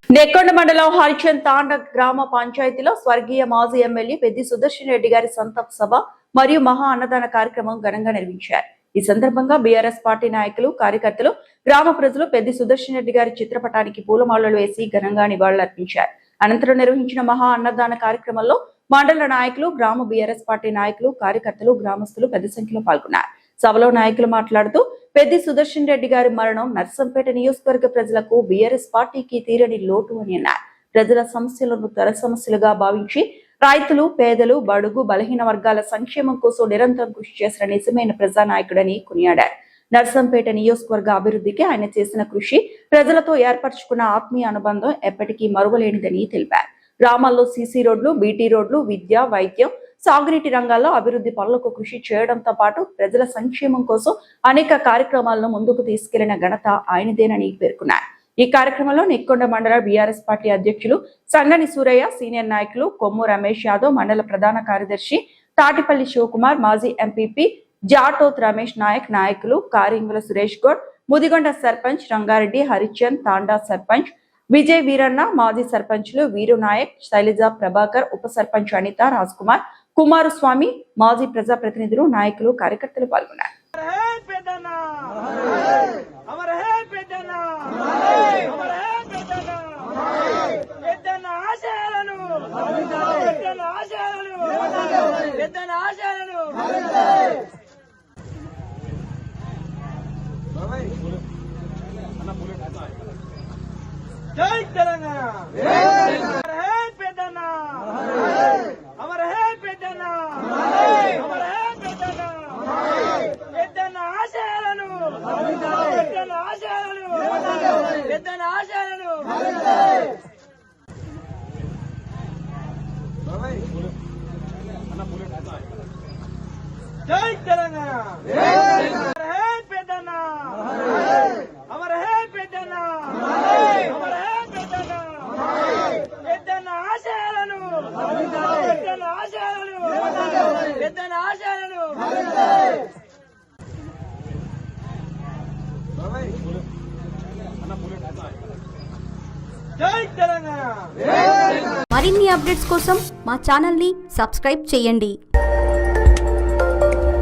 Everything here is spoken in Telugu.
నెక్కొండ మండలం హరిచంద్ తాండ గ్రామ పంచాయతీలో స్వర్గీయ మాజీ ఎమ్మెల్యే పెద్ది సుదర్శన్ రెడ్డి గారి సంతాప సభ మరియు మహా అన్నదాన కార్యక్రమం ఘనంగా నిర్వహించారు. ఈ సందర్భంగా బీఆర్ఎస్ పార్టీ నాయకులు, కార్యకర్తలు, గ్రామ ప్రజలు పెద్ది సుదర్శన్ రెడ్డి గారి చిత్రపటానికి పూలమాలలు వేసి ఘనంగా నివాళులర్పించారు. అనంతరం నిర్వహించిన మహా అన్నదాన కార్యక్రమంలో మండల నాయకులు, గ్రామ బీఆర్ఎస్ పార్టీ నాయకులు, కార్యకర్తలు, గ్రామస్తులు పెద్ద సంఖ్యలో పాల్గొన్నారు. సభలో నాయకులు మాట్లాడుతూ పెద్ది సుదర్శన్ రెడ్డి గారి మరణం నర్సంపేట నియోజకవర్గ ప్రజలకు బీఆర్ఎస్ పార్టీకి తీరని లోటు అని అన్నారు. ప్రజల సమస్యలను తర సమస్యలుగా భావించి రైతులు, పేదలు, బడుగు, బలహీన వర్గాల సంక్షేమం కోసం నిరంతరం కృషి చేసిన నిజమైన ప్రజానాయకుడని కొనియాడారు. నర్సంపేట నియోజకవర్గ అభివృద్ధికి ఆయన చేసిన కృషి, ప్రజలతో ఏర్పరచుకున్న ఆత్మీయ అనుబంధం ఎప్పటికీ మరువలేనిదని తెలిపారు. గ్రామాల్లో సీసీ రోడ్లు, బీటీ రోడ్లు, విద్య, వైద్యం, సాగునీటి రంగాల్లో అభివృద్ధి పనులకు కృషి చేయడంతో పాటు ప్రజల సంక్షేమం కోసం అనేక కార్యక్రమాలను ముందుకు తీసుకెళ్లిన ఘనత ఆయనదేనని పేర్కొన్నారు. ఈ కార్యక్రమంలో నెక్కొండ మండల బీఆర్ఎస్ పార్టీ అధ్యక్షులు సంగని సూరయ్య, సీనియర్ నాయకులు కొమ్ము రమేష్ యాదవ్, మండల ప్రధాన కార్యదర్శి తాటిపల్లి శివకుమార్, మాజీ ఎంపీపీ జాటోత్ రమేష్ నాయక్, నాయకులు కారింగుల సురేష్ గౌడ్, ముదిగొండ సర్పంచ్ రంగారెడ్డి, హరిచంద్ తాండా సర్పంచ్ విజయ్ వీరన్న, మాజీ సర్పంచ్లు వీరు నాయక్, శైలజ, ప్రభాకర్, ఉప సర్పంచ్ అనిత, రాజ్ కుమార్, కుమారస్వామి, మాజీ ప్రజాప్రతినిధులు, నాయకులు, కార్యకర్తలు పాల్గొన్నారు. జై తెలంగాణ, పెద్దన్న అమర హే పెద్దన్న, అమర హే పెద్దన్న, పెద్దన్న ఆశయాలను, పెద్దన్న ఆశయాలను, పెద్దన్న ఆశయాలను. జై తెలంగాణ, పెద్దన్న అమర హే పెద్దన్న, అమర హే పెద్దన్న, పెద్దన్న ఆశయాలను, పెద్దన్న ఆశయాలను, పెద్దన్న ఆశయాలను. జై తెలంగాణ. మరిన్ని అప్డేట్స్ కోసం మా ఛానల్ ని సబ్స్క్రైబ్ చేయండి.